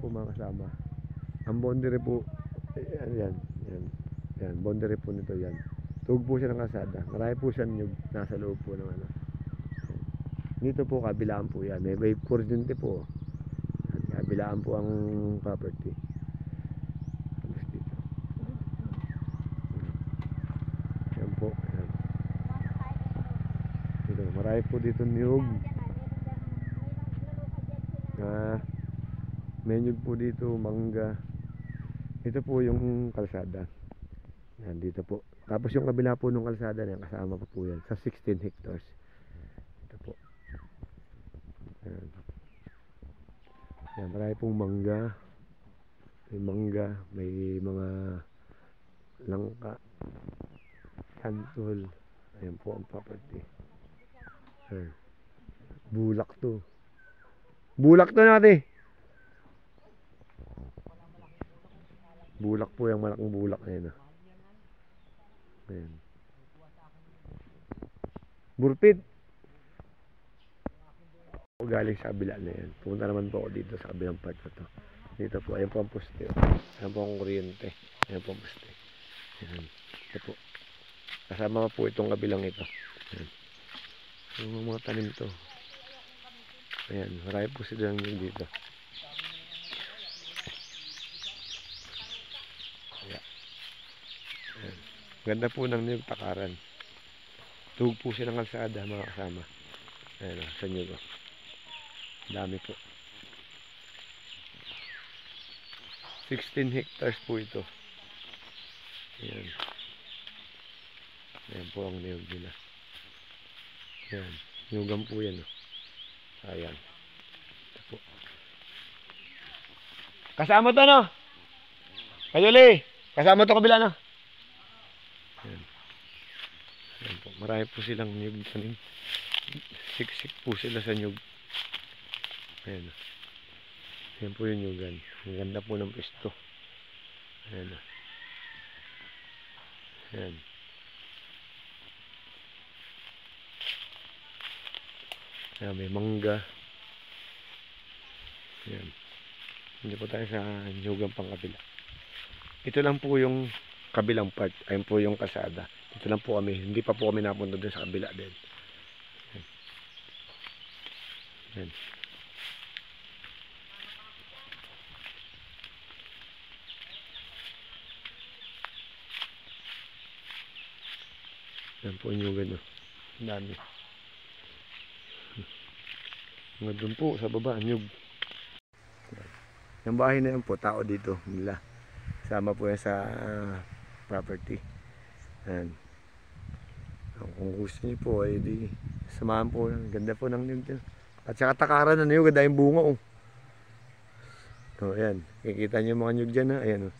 po mga kasama. Ang boundary po, yan, boundary po nito yan. Tuhog po siya ng kalsada. Marami po siya yung nasa loob po ng ano. Dito po kabilaan po yan. May kuryente po. Kabilaan po ang property. Tapos dito. Yan po. Yan. Dito, marami po dito niyog. May niyog po dito, mangga. Ito po yung kalsada. Yan, dito po. Tapos yung kabila po ng kalsada na kasama pa po yan sa 16 hectares. Ito po. Yan. Yan, marami pong mangga. May mangga, may mga langka, kantol. Ayan po ang property. Yan. Bulak to. Bulak to natin. Bulak po yung malaking bulak na yun. Ayan. Burpit. O galing sa kabila na yan. Pumunta naman po ako dito sa kabilang part ko to. Dito po. Ayan po ang poste. Ayan po ang kuryente. Ayan po ang poste. Ayan. Ito po. Kasama po itong kabilang ito. Ayan. Yung mga tanim to. Ayan. Marami po silang yung dito. Ayan. Ayan. Ganda po ng niyog takaran. Tuhog po siya ng kalsada mga kasama. Ayan o. Sa niyog o. Dami po. 16 hectares po ito. Ayan. Ayan po ang niyog nila. Ayan. Niyugan po yan o. Ayan. Ito po. Kasama to no? Kayuli. Kasama to kabila no? Ayan. Ayan po. Marami po silang niyog tanim. Siksik po sila sa niyog. Ayan. Ayan po yung niyugan. Ang ganda po ng pwesto. Ayan. Ayan. Ayan, may mangga. Ayan. Hindi po tayo sa niyugan pang kabila. Ito lang po yung kabilang part. Ayan po yung kalsada. Dito lang po kami. Hindi pa po kami napunta dun sa kabila din. Ayan. Ayan. Ayan po yung gano. Ang dami. Mga doon po sa baba, nyug. Yung bahay na yan po, tao dito nila. Sama po yan sa property. Ayan. Kung gusto niyo po, ay di samahan po. Ganda po ng nyug dyan. At saka takaran na nyug, ganda yung bunga. Ayan. Kikita niyo mga nyug dyan ha. Ayan o.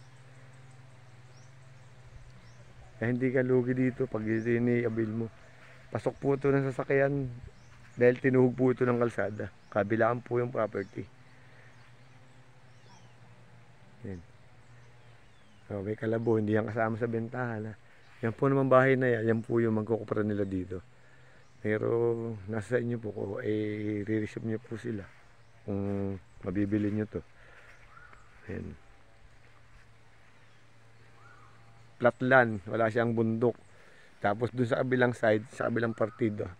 Kaya hindi ka lugi dito pag ini-avail mo. Pasok po ito ng sasakyan dahil tinuhog po ito ng kalsada. Kabilaan po yung property. Yan. So, may kalabo, hindi yan kasama sa bentahan. Yan po naman bahay na yan. Yan po yung magkukupra nila dito. Pero nasa inyo po ko, re-receive nyo po sila kung mabibili nyo to. Yan. Flat land, wala siyang bundok. Tapos dun sa kabilang side, sa kabilang parte, dun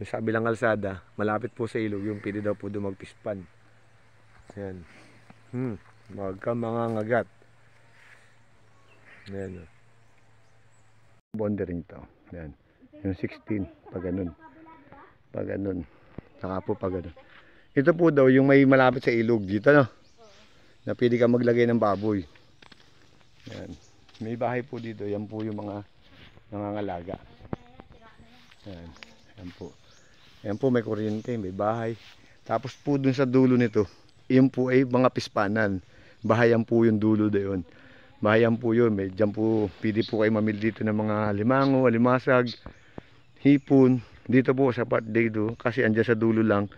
sa kabilang kalsada, malapit po sa ilog, yung pwede daw po doon magpispan. Ayan. Wag ka mga ngagat. Ayan. Bondering to. Ayan. Yung 16, pag ganun. Pag ganun. Saka po pag ganun. Ito po daw yung may malapit sa ilog dito, no? Na pwede ka maglagay ng baboy. Ayan. May bahay po dito. Yan po yung mga nangangalaga. Ayan. Ayan po. Ayan po may kuryente, may bahay. Tapos po dun sa dulo nito, yun po ay mga pispanan. Bahayan po yung dulo doon. Bahayan po yun. May dyan po, pwede po kayo mamili dito ng mga limango, alimasag, hipon. Dito po sa part dito, kasi andyan sa dulo lang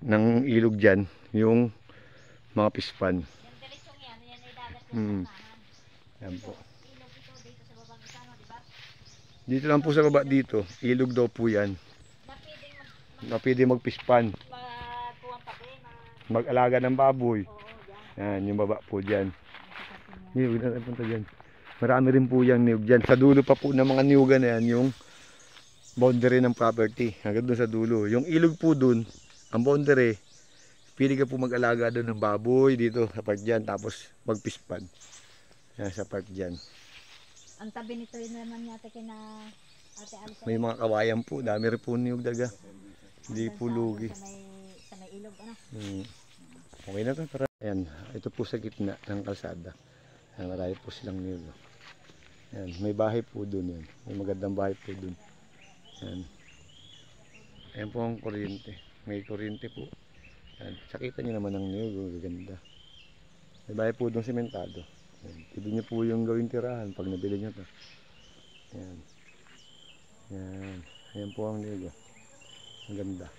ng ilog dyan, yung mga pispan. Ayan po. Dito lang po sa baba dito, ilog daw po yan. Na pwede magpispan. Mag-alaga ng baboy. Yan, yung baba po dyan. Niyog na punta dyan. Marami rin po yung niyog dyan. Sa dulo pa po ng mga niyugan na yan, yung boundary ng property. Hanggang dun sa dulo. Yung ilog po dun, ang boundary, pili ka po mag-alaga doon ng baboy dito sa part dyan. Tapos magpispan. Yan, sa part dyan. Ang tabi nito yun naman yata kina Ate Alisa. May mga kawayan po. Dami rin po niyog daga. Hindi po lugi. Sa may ilog, ano? Okay na to. Tara. Ayan, ito po sa gitna ng kalsada. Ayan, marami po silang niyog. Ayan, may bahay po doon yan. May magandang bahay po doon. Ayan. Ayan po ang kuryente. May kuryente po. Ayan. Sakita nyo naman ang niyog. Gaganda. May bahay po doon sementado. Ayan. Pwede nyo po yung gawing tirahan pag nabili nyo to. Ayan. Ayan. Ayan po ang niyog. Ang ganda.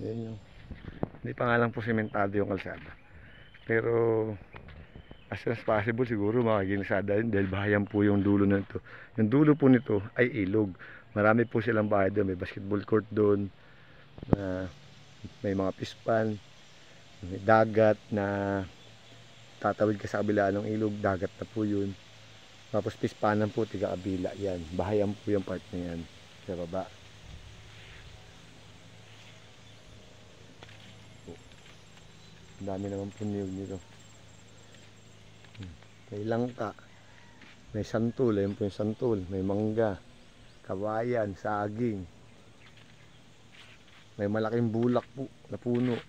Ayan yung. Hindi pa nga lang po sementado yung kalsada. Pero as soon as possible siguro makaginisada yun dahil bahayan po yung dulo na ito. Yung dulo po nito ay ilog. Marami po silang bahay doon. May basketball court doon. May mga pispan. May dagat na tatawid ka sa kabila ng ilog. Dagat na po yun. Tapos pispanan po tiga kabila yan. Bahayan po yung part na yan. Sa baba. Ang dami naman po niyog nito. May langka, may santol, ayun po yung santol, may mangga, kawayan, saging, may malaking bulak po na puno.